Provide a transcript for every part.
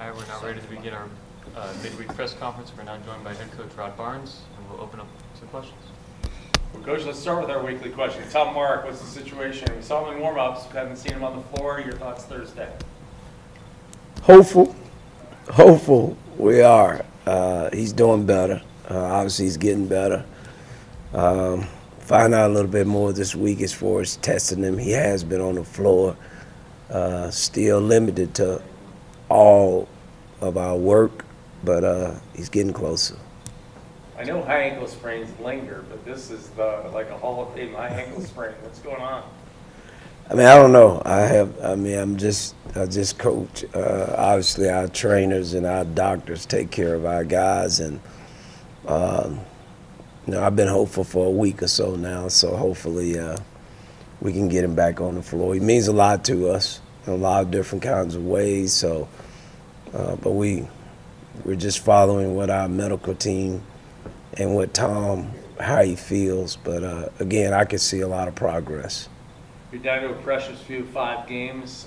All right, we're now ready to begin our midweek press conference. We're now joined by head coach Rod Barnes, and we'll open up to questions. Well, Coach, let's start with our weekly question. Tell Mark, what's the situation? We saw him in warm-ups, haven't seen him on the floor. Your thoughts Thursday? Hopeful we are. He's doing better. Obviously, he's getting better. Find out a little bit more this week as far as testing him. He has been on the floor, still limited to all of our work, but he's getting closer. I know high ankle sprains linger, but this is like a Hall of Fame high ankle sprain. What's going on? I mean, I don't know. I just coach. Obviously, our trainers and our doctors take care of our guys, and I've been hopeful for a week or so now. So hopefully, we can get him back on the floor. He means a lot to us in a lot of different kinds of ways. So, but we're just following what our medical team and what Tom, how he feels. But again, I can see a lot of progress. You're down to a precious few 5 games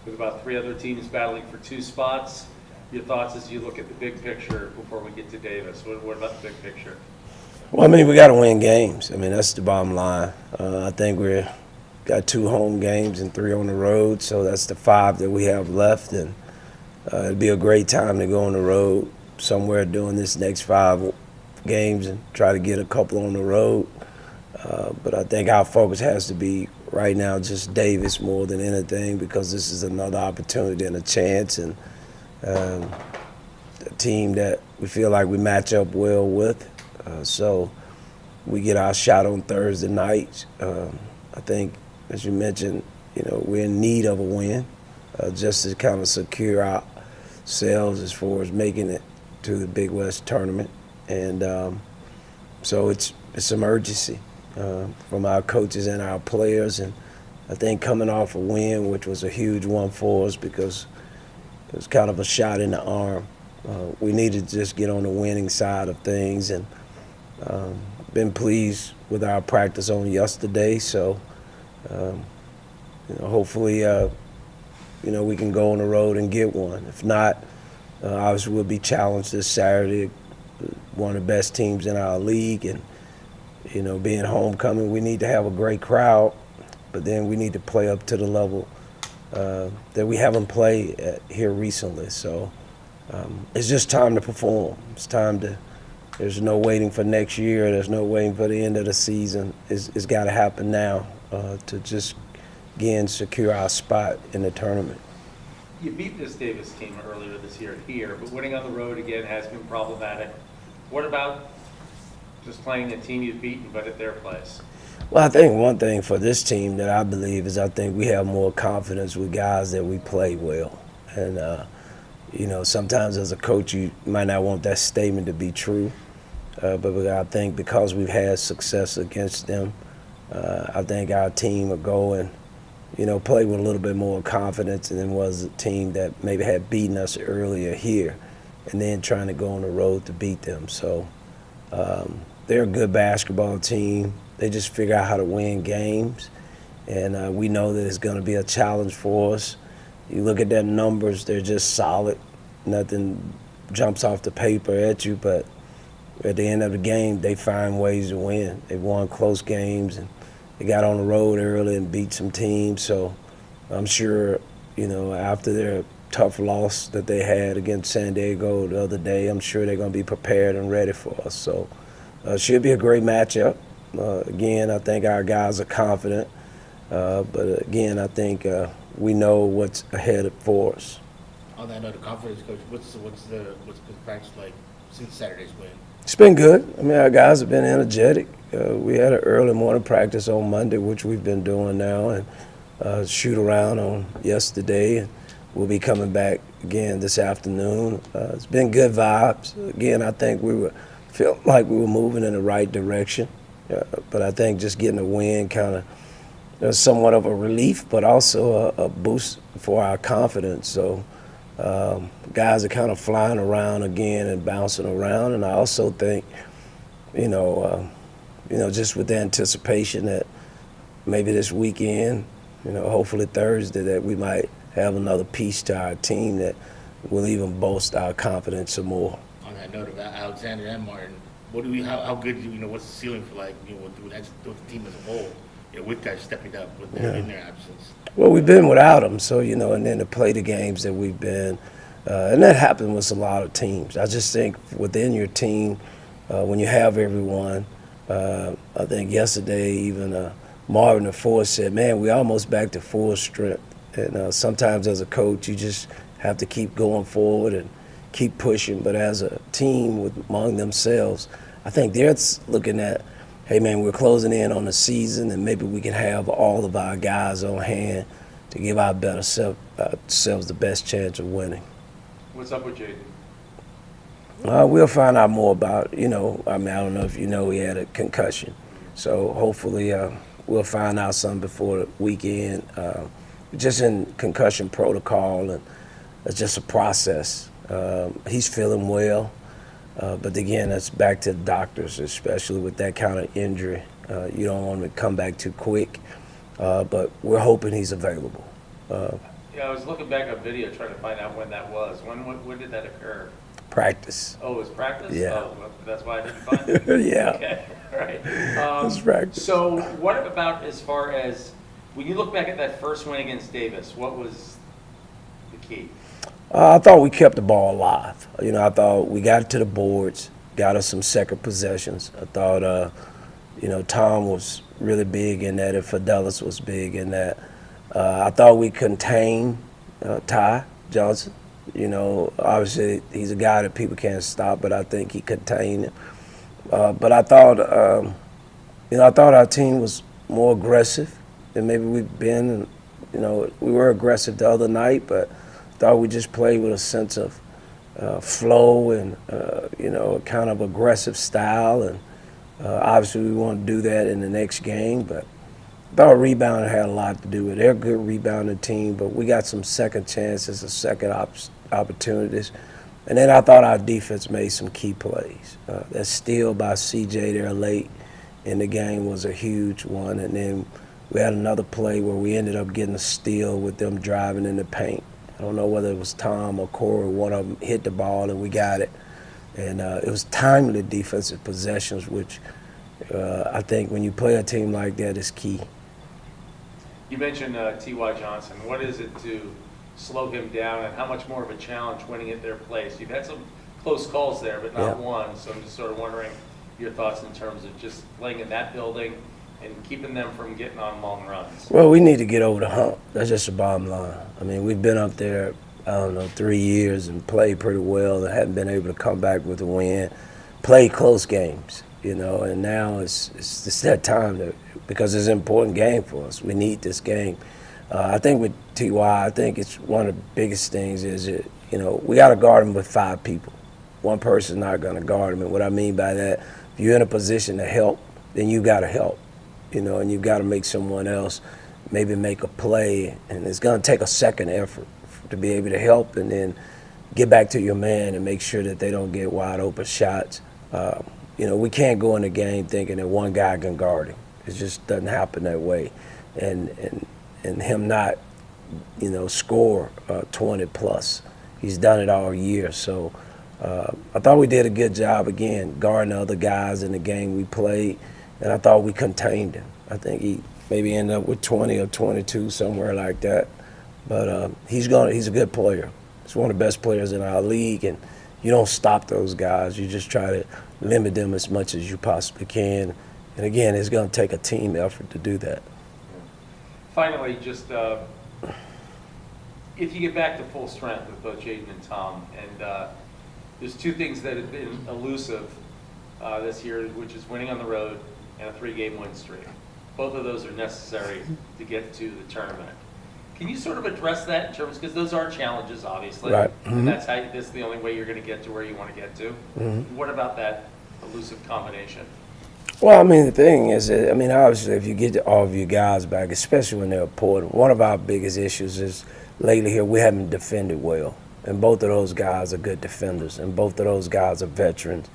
with about 3 other teams battling for 2 spots. Your thoughts as you look at the big picture before we get to Davis? What about the big picture? Well, I mean, we got to win games. I mean, that's the bottom line. I think we've got 2 home games and 3 on the road, so that's the 5 that we have left. And it'd be a great time to go on the road somewhere during this next 5 games and try to get a couple on the road. But I think our focus has to be right now just Davis more than anything, because this is another opportunity and a chance, and a team that we feel like we match up well with. So we get our shot on Thursday night. I think, as you mentioned, we're in need of a win just to kind of secure ourselves as far as making it to the Big West tournament. And so it's emergency from our coaches and our players. And I think coming off a win, which was a huge one for us because it was kind of a shot in the arm, we needed to just get on the winning side of things. And been pleased with our practice on yesterday. So hopefully we can go on the road and get one. If not, obviously we'll be challenged this Saturday, one of the best teams in our league. And being homecoming, we need to have a great crowd, but then we need to play up to the level that we haven't played at here recently. So it's just time to perform. It's time to. There's no waiting for next year. There's no waiting for the end of the season. It's got to happen now to just, again, secure our spot in the tournament. You beat this Davis team earlier this year here, but winning on the road again has been problematic. What about just playing a team you've beaten but at their place? Well, I think one thing for this team that I believe is I think we have more confidence with guys that we play well. And, sometimes as a coach you might not want that statement to be true. But I think because we've had success against them, I think our team will go and, play with a little bit more confidence than was a team that maybe had beaten us earlier here and then trying to go on the road to beat them. So they're a good basketball team. They just figure out how to win games. And we know that it's going to be a challenge for us. You look at their numbers, they're just solid. Nothing jumps off the paper at you, but at the end of the game, they find ways to win. They won close games, and they got on the road early and beat some teams. So I'm sure, after their tough loss that they had against San Diego the other day, I'm sure they're going to be prepared and ready for us. So it should be a great matchup. Again, I think our guys are confident. But again, I think we know what's ahead for us. On that note of confidence, Coach, what's been practice like since Saturday's win? It's been good. I mean, our guys have been energetic. We had an early morning practice on Monday, which we've been doing now, and shoot around on yesterday. And we'll be coming back again this afternoon. It's been good vibes. Again, I think felt like we were moving in the right direction. But I think just getting a win kind of somewhat of a relief, but also a boost for our confidence. So guys are kind of flying around again and bouncing around. And I also think, just with the anticipation that maybe this weekend, hopefully Thursday, that we might have another piece to our team that will even boost our confidence some more. On that note about Alexander and Martin, how good what's the ceiling for with the team as a whole, with guys stepping up in their absence. Well, we've been without them, so and then to play the games that we've been, and that happened with a lot of teams. I just think within your team, when you have everyone, I think yesterday even Marvin the Force said, "Man, we almost back to full strength." And sometimes as a coach, you just have to keep going forward and keep pushing. But as a team among themselves, I think they're looking at, hey, man, we're closing in on the season, and maybe we can have all of our guys on hand to give our better selves the best chance of winning. What's up with Jaden? We'll find out more about, I don't know if he had a concussion. So hopefully we'll find out something before the weekend. Just in concussion protocol, and it's just a process. He's feeling well. But again, that's back to the doctors, especially with that kind of injury. You don't want him to come back too quick, but we're hoping he's available. I was looking back on video trying to find out when that was. When did that occur? Practice. Oh, it was practice? Yeah. Oh, well, that's why I didn't find it? Yeah. Okay, all right. It's practice. So what about as far as, when you look back at that first win against Davis, what was the key? I thought we kept the ball alive. I thought we got to the boards, got us some second possessions. I thought, Tom was really big in that, and Fidelis was big in that. I thought we contained Ty Johnson. Obviously he's a guy that people can't stop, but I think he contained him. But I thought, I thought our team was more aggressive than maybe we've been. And, we were aggressive the other night, but thought we just played with a sense of flow and, kind of aggressive style. And obviously we want to do that in the next game. But I thought rebounding had a lot to do with it. They're a good rebounding team, but we got some second chances and second opportunities. And then I thought our defense made some key plays. That steal by CJ there late in the game was a huge one. And then we had another play where we ended up getting a steal with them driving in the paint. I don't know whether it was Tom or Corey, one of them hit the ball and we got it. And it was timely defensive possessions, which I think when you play a team like that is key. You mentioned T.Y. Johnson. What is it to slow him down, and how much more of a challenge winning at their place? You've had some close calls there, but not one. So I'm just sort of wondering your thoughts in terms of just playing in that building and keeping them from getting on long runs. Well, we need to get over the hump. That's just the bottom line. I mean, we've been up there, 3 years and played pretty well and haven't been able to come back with a win. Played close games, and now it's that time because it's an important game for us. We need this game. I think with T.Y., I think it's one of the biggest things is that, we got to guard him with 5 people. One person's not going to guard him. And what I mean by that, if you're in a position to help, then you got to help, and you've got to make someone else maybe make a play. And it's going to take a second effort to be able to help and then get back to your man and make sure that they don't get wide open shots. We can't go in the game thinking that one guy can guard him. It just doesn't happen that way. And him not, score 20 plus. He's done it all year. So I thought we did a good job, again, guarding the other guys in the game we played, and I thought we contained him. I think he maybe ended up with 20 or 22, somewhere like that. But he's a good player. He's one of the best players in our league, and you don't stop those guys. You just try to limit them as much as you possibly can. And again, it's going to take a team effort to do that. Finally, just if you get back to full strength with both Jaden and Tom, and there's 2 things that have been elusive this year, which is winning on the road and a 3-game win streak. Both of those are necessary to get to the tournament. Can you sort of address that in terms, because those are challenges, obviously, right? And that's the only way you're going to get to where you want to get to. What about that elusive combination? Well, the thing is, obviously, if you get all of your guys back, especially when they're important, one of our biggest issues is lately here we haven't defended well. And both of those guys are good defenders, and both of those guys are veterans,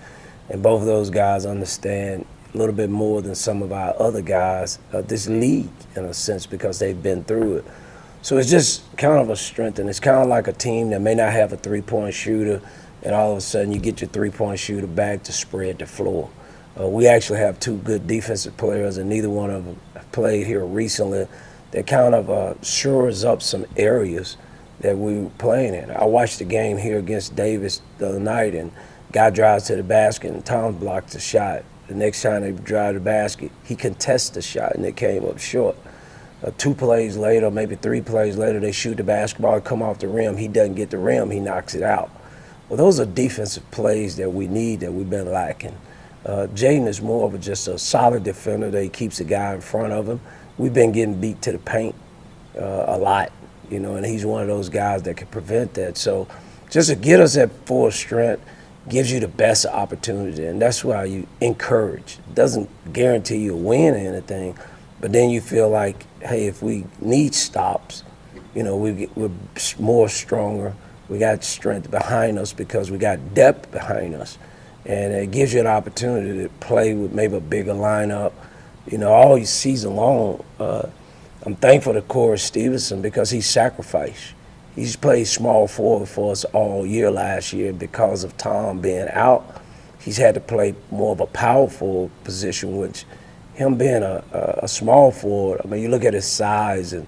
and both of those guys understand a little bit more than some of our other guys of this league, in a sense, because they've been through it. So it's just kind of a strength, and it's kind of like a team that may not have a three-point shooter, and all of a sudden you get your three-point shooter back to spread the floor. We actually have two good defensive players, and neither one of them have played here recently. That kind of shores up some areas that we were playing in. I watched the game here against Davis the other night, and guy drives to the basket, and Tom blocked the shot. The next time they drive the basket, he contests the shot, and it came up short. 2 plays later, maybe 3 plays later, they shoot the basketball, come off the rim. He doesn't get the rim, he knocks it out. Well, those are defensive plays that we need, that we've been lacking. Jaden is more of just a solid defender that he keeps the guy in front of him. We've been getting beat to the paint a lot, and he's one of those guys that can prevent that. So just to get us at full strength gives you the best opportunity, and that's why you encourage. It doesn't guarantee you a win or anything, but then you feel like, hey, if we need stops, we're more stronger. We got strength behind us because we got depth behind us. And it gives you an opportunity to play with maybe a bigger lineup. All season long, I'm thankful to Corey Stevenson because he sacrificed. He's played small forward for us all year last year. Because of Tom being out, he's had to play more of a power forward position, which him being a small forward, I mean, you look at his size and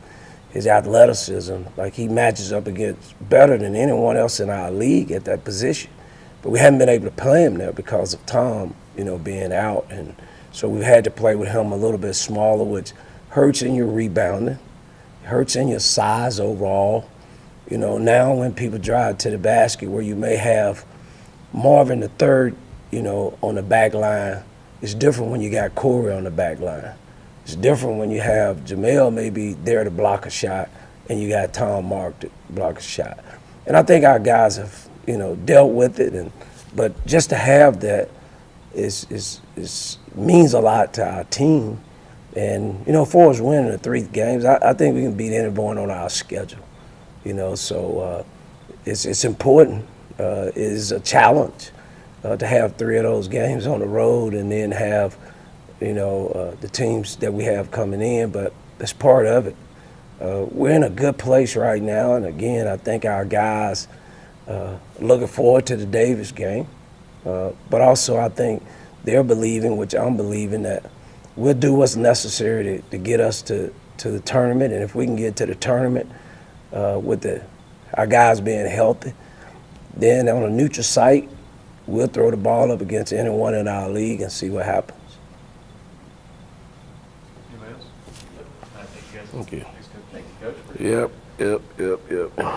his athleticism, like he matches up against better than anyone else in our league at that position. But we haven't been able to play him there because of Tom, being out. And so we've had to play with him a little bit smaller, which hurts in your rebounding, hurts in your size overall. Now when people drive to the basket where you may have Marvin the third, on the back line, it's different when you got Corey on the back line. It's different when you have Jamel maybe there to block a shot and you got Tom Mark to block a shot. And I think our guys have, dealt with it, but just to have that means a lot to our team. And for us winning the 3 games, I think we can beat anyone on our schedule. So it's important. It is a challenge to have 3 of those games on the road and then have the teams that we have coming in, but that's part of it. We're in a good place right now, and again, I think our guys looking forward to the Davis game, but also I think they're believing, which I'm believing, that we'll do what's necessary to get us to the tournament, and if we can get to the tournament with our guys being healthy, then on a neutral site, we'll throw the ball up against anyone in our league and see what happens. Anybody else? Thank you guys. Thank you. Thanks, Coach. Thank you, Coach. Yep.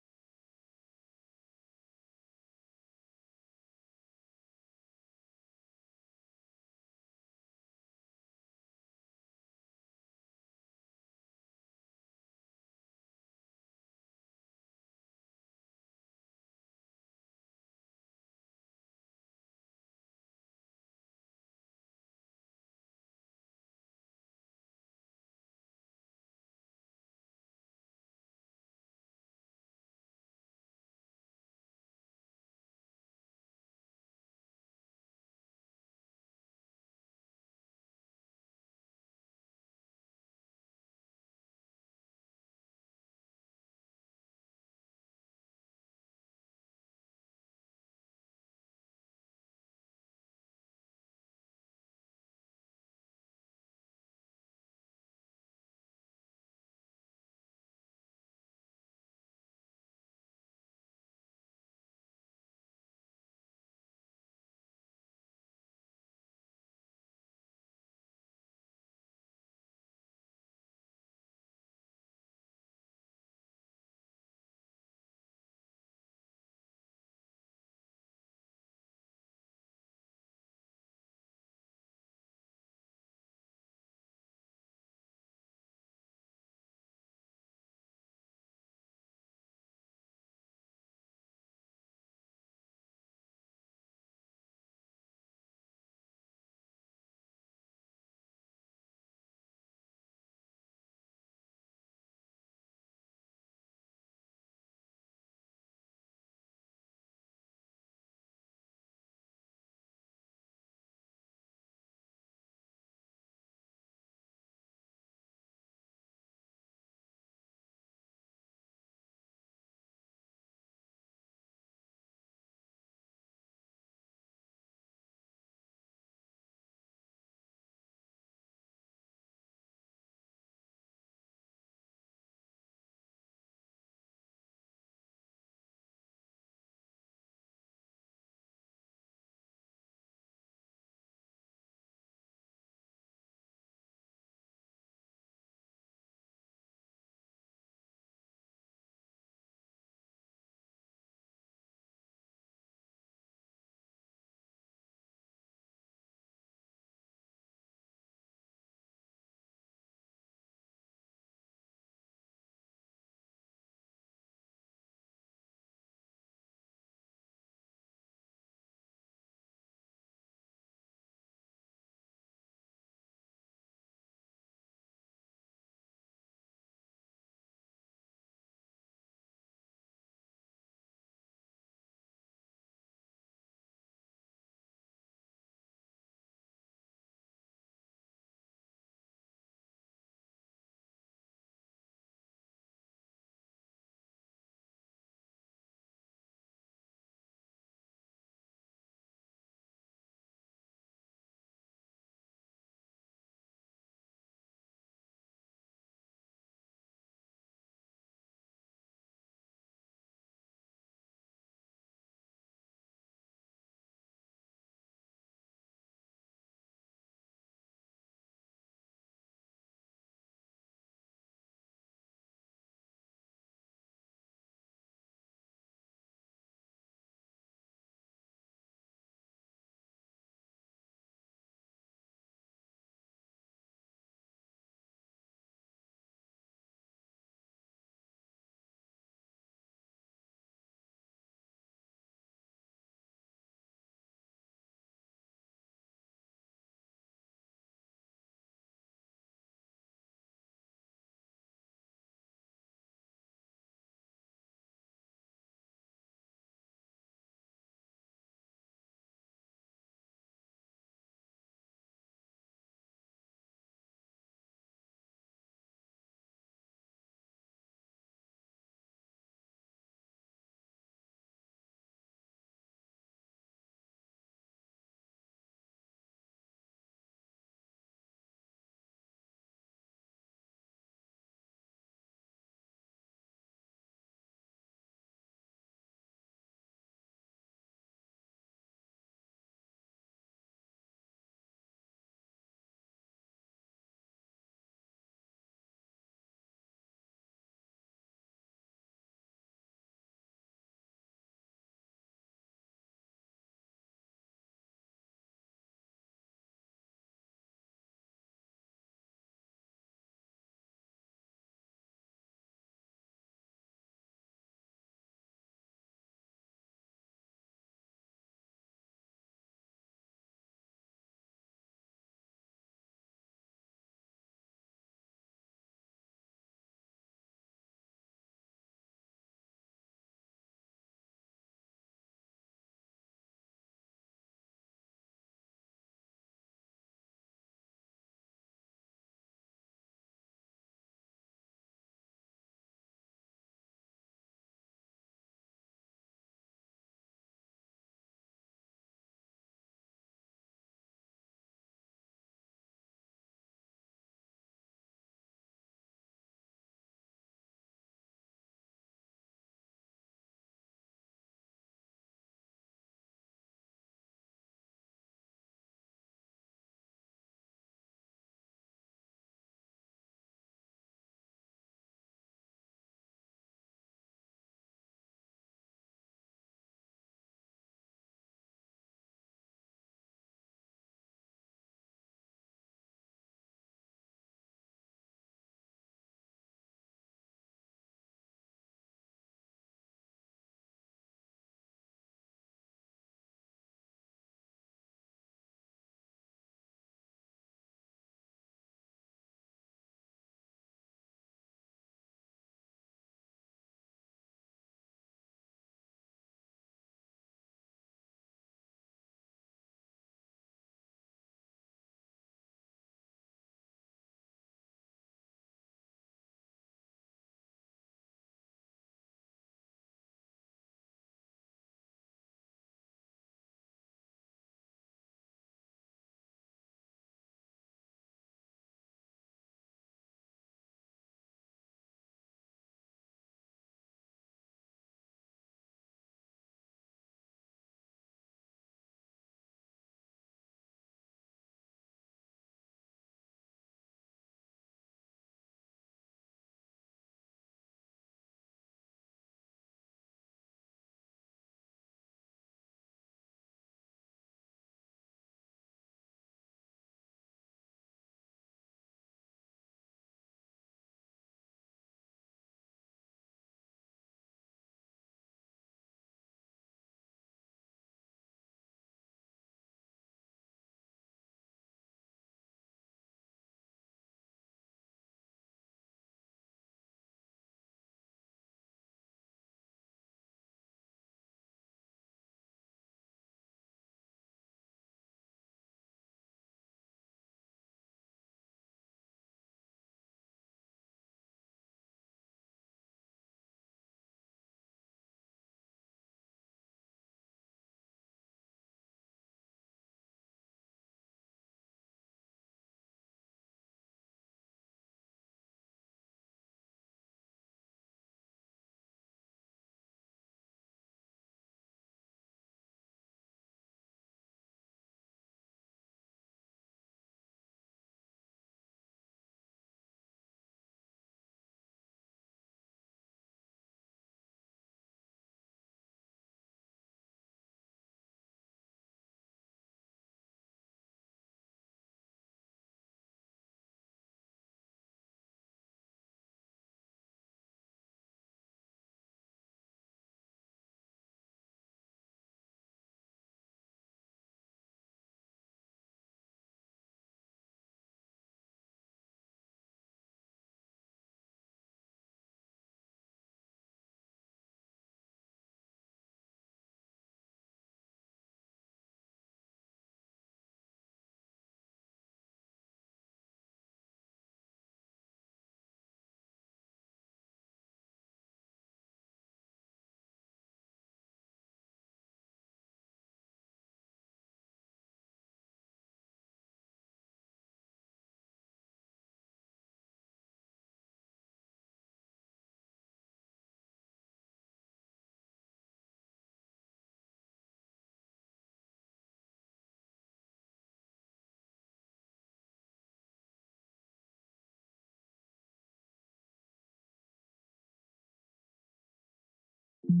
We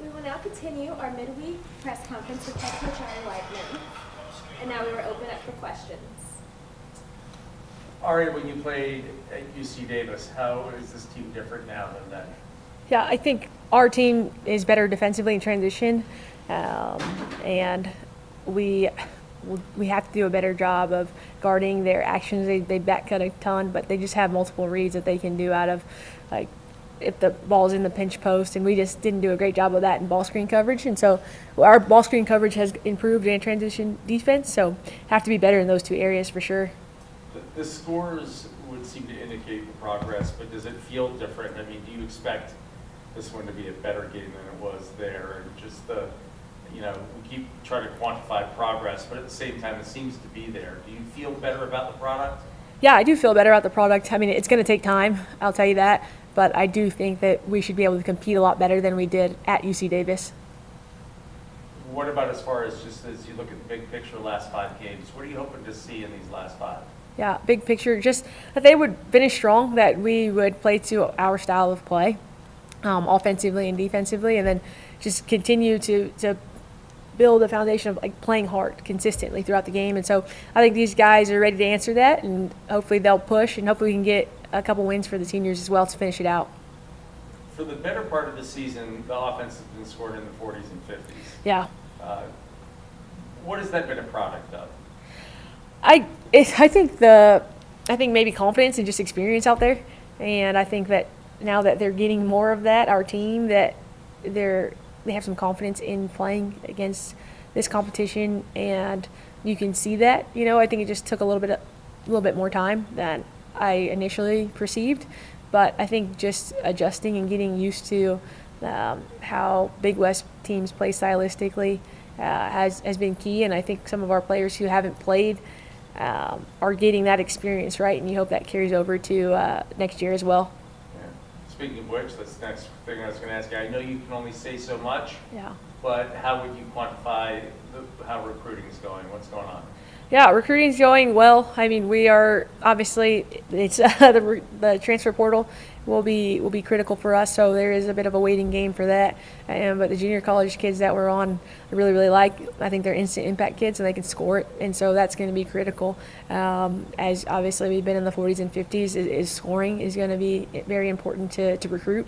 will now continue our midweek press conference with head coach Ari Weidman. And now we will open up for questions. Ari, when you played at UC Davis, how is this team different now than then? Yeah, I think our team is better defensively in transition, and we have to do a better job of guarding their actions. They back cut a ton, but they just have multiple reads that they can do out of, like, if the ball's in the pinch post, and we just didn't do a great job of that in ball screen coverage. And so our ball screen coverage has improved in transition defense, so have to be better in those two areas for sure. The scores would seem to indicate the progress, but does it feel different? I mean, do you expect this one to be a better game than it was there? And just we keep trying to quantify progress, but at the same time, it seems to be there. Do you feel better about the product? Yeah, I do feel better about the product. I mean, it's going to take time, I'll tell you that, but I do think that we should be able to compete a lot better than we did at UC Davis. What about as far as just as you look at the big picture last 5 games, what are you hoping to see in these last 5? Yeah, big picture, just that they would finish strong, that we would play to our style of play, offensively and defensively, and then just continue to build a foundation of, like, playing hard consistently throughout the game. And so I think these guys are ready to answer that, and hopefully they'll push, and hopefully we can get a couple wins for the seniors as well to finish it out. For the better part of the season, the offense has been scored in the 40s and 50s. Yeah. What has that been a product of? I think maybe confidence and just experience out there, and I think that now that they're getting more of that, our team, that they have some confidence in playing against this competition, and you can see that. I think it just took a little bit more time than I initially perceived, but I think just adjusting and getting used to how Big West teams play stylistically has been key, and I think some of our players who haven't played are getting that experience, right, and you hope that carries over to next year as well. Yeah. Speaking of which, that's the next thing I was going to ask you. I know you can only say so much, Yeah. but how would you quantify how recruiting is going? What's going on? Yeah, recruiting's going well. I mean, we are obviously, it's the transfer portal will be critical for us, so there is a bit of a waiting game for that. But the junior college kids that we're on, I really like. I think they're instant impact kids and they can score it, and so that's going to be critical. As obviously we've been in the 40s and 50s, is scoring is going to be very important to recruit,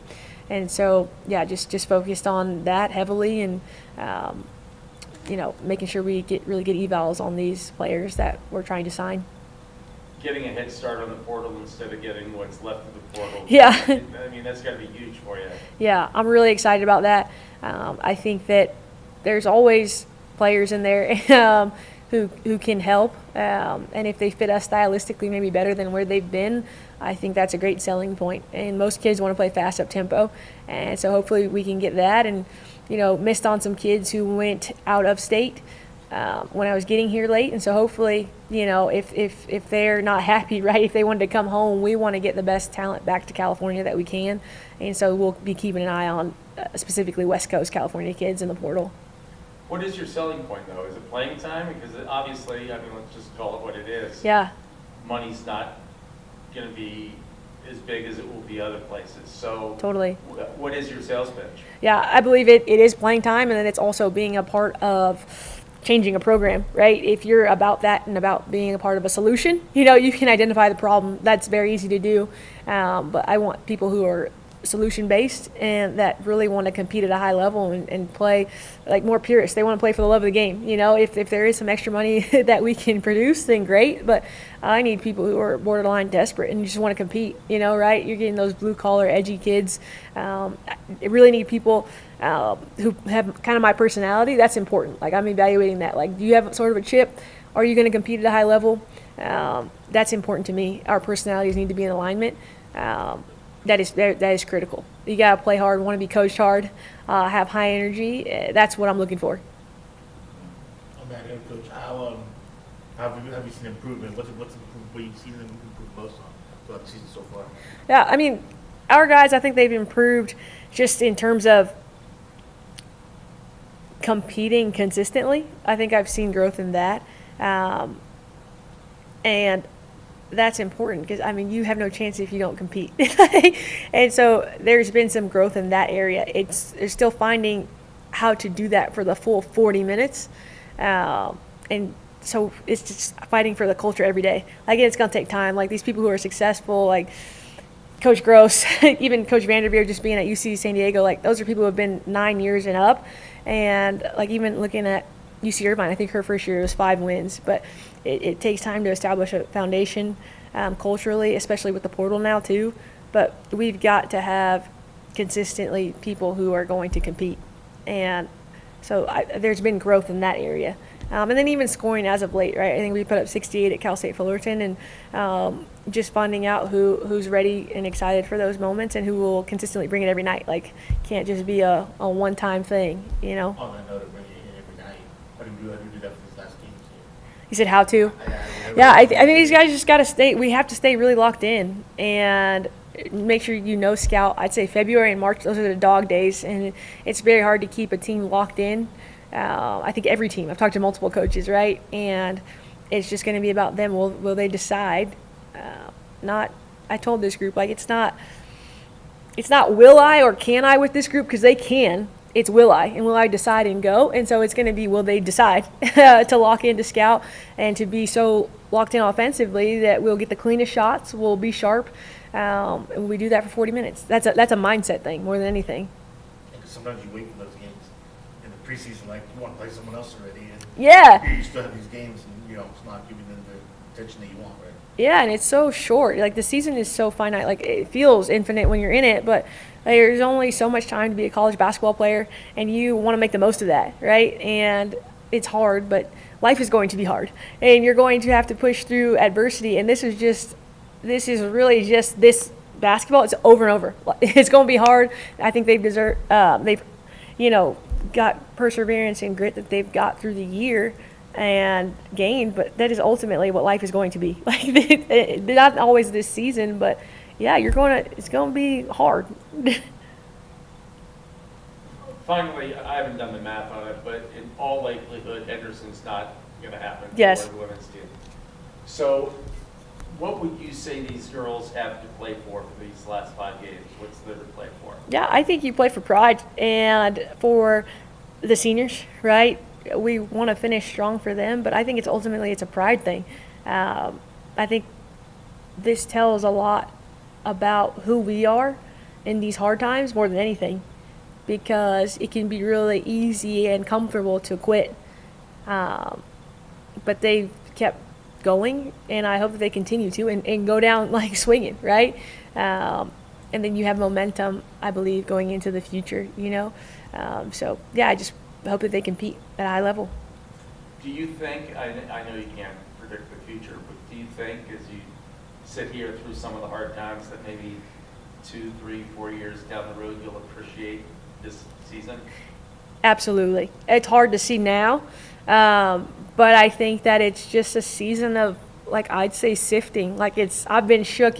and so yeah, just focused on that heavily, and making sure we get really good evals on these players that we're trying to sign. Getting a head start on the portal instead of getting what's left of the portal. Yeah. I mean, that's got to be huge for you. Yeah, I'm really excited about that. I think that there's always players in there who can help, and if they fit us stylistically maybe better than where they've been, I think that's a great selling point. And most kids want to play fast up tempo, and so hopefully we can get that. And missed on some kids who went out of state when I was getting here late, and so hopefully, if they're not happy, right, if they wanted to come home, we want to get the best talent back to California that we can, and so we'll be keeping an eye on specifically West Coast California kids in the portal. What is your selling point, though? Is it playing time? Because obviously, I mean, let's just call it what it is. Yeah. Money's not going to be as big as it will be other places. So Totally. what is your sales pitch? Yeah, I believe it is playing time, and then it's also being a part of changing a program, right? If you're about that and about being a part of a solution, you can identify the problem. That's very easy to do. But I want people who are solution-based and that really want to compete at a high level and play like more purists. They want to play for the love of the game. If there is some extra money that we can produce, then great. But I need people who are borderline desperate and just want to compete, right? You're getting those blue-collar, edgy kids. I really need people who have kind of my personality. That's important. Like, I'm evaluating that. Like, do you have sort of a chip? Are you going to compete at a high level? That's important to me. Our personalities need to be in alignment. That is critical. You got to play hard, want to be coached hard, have high energy. That's what I'm looking for. On that head coach, how have you seen improvement? What's improved? What you've seen them improve most on throughout the season so far? Yeah, I mean, our guys, I think they've improved just in terms of competing consistently. I think I've seen growth in that. And that's important because, I mean, you have no chance if you don't compete. And so there's been some growth in that area. They're still finding how to do that for the full 40 minutes. And so it's just fighting for the culture every day. Again, it's going to take time. Like, these people who are successful, like Coach Gross, even Coach Vanderveer just being at UC San Diego, like, those are people who have been 9 years and up. And, like, even looking at UC Irvine, I think her first year was 5 wins. But it takes time to establish a foundation culturally, especially with the portal now too. But we've got to have consistently people who are going to compete. And so there's been growth in that area. And then even scoring as of late, right? I think we put up 68 at Cal State Fullerton, and just finding out who's ready and excited for those moments and who will consistently bring it every night. Like, can't just be a one-time thing, On that note of bringing it in every night, how do you do that for this last game? You said how to? Yeah, I think these guys just got to stay. We have to stay really locked in and make sure scout. I'd say February and March, those are the dog days, and it's very hard to keep a team locked in. I think every team. I've talked to multiple coaches, right? And it's just going to be about them. Will they decide? I told this group, like, it's not will I or can I with this group, because they can. It's will I, and will I decide and go? And so it's going to be, will they decide to lock in, to scout, and to be so locked in offensively that we'll get the cleanest shots, we'll be sharp, and we do that for 40 minutes. That's a mindset thing more than anything. Because sometimes you wait for those games in the preseason, like, you want to play someone else already, and Yeah. you still have these games, and it's not giving them the attention that you want, right? Yeah, and it's so short. Like, the season is so finite. Like, it feels infinite when you're in it, but there's only so much time to be a college basketball player, and you want to make the most of that, right? And it's hard, but life is going to be hard, and you're going to have to push through adversity. And this is really just this basketball. It's over and over. It's going to be hard. I think they've got perseverance and grit that they've got through the year and gained, but that is ultimately what life is going to be. Like, not always this season, but yeah, it's going to be hard. Finally, I haven't done the math on it, but in all likelihood, Henderson's not going to happen Yes. for the women's team. So what would you say these girls have to play for these last 5 games? What's there to play for? Yeah, I think you play for pride and for the seniors, right? We want to finish strong for them, but I think it's a pride thing. I think this tells a lot about who we are in these hard times more than anything, because it can be really easy and comfortable to quit. But they've kept going, and I hope that they continue to and go down like swinging, right? And then you have momentum, I believe, going into the future, So, yeah, I just hope that they compete at a high level. Do you think, I know you can't predict the future, but do you think as you sit here through some of the hard times that maybe 2, 3, 4 years down the road you'll appreciate this season? Absolutely. It's hard to see now, but I think that it's just a season of, like, I'd say sifting. Like, I've been shook,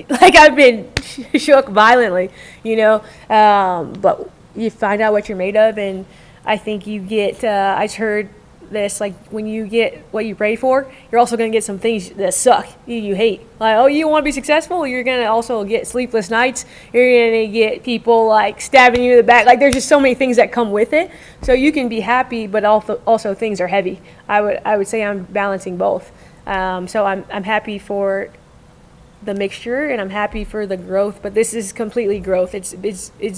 shook violently, but you find out what you're made of, and I think you get, I heard this. Like when you get what you prayed for, you're also going to get some things that suck, you hate. Like, oh, you want to be successful, you're going to also get sleepless nights. You're going to get people like stabbing you in the back. Like there's just so many things that come with it. So you can be happy, but also things are heavy. I would say I'm balancing both. So I'm happy for the mixture, and I'm happy for the growth, but this is completely growth. It's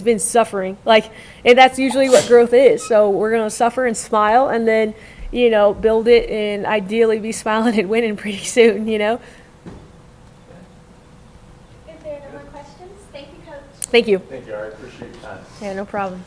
been suffering, like, and that's usually what growth is. So we're gonna suffer and smile, and then build it, and ideally be smiling and winning pretty soon. Is there no more questions? Thank you, Coach. Thank you. Thank you, I appreciate your time. Yeah, no problem.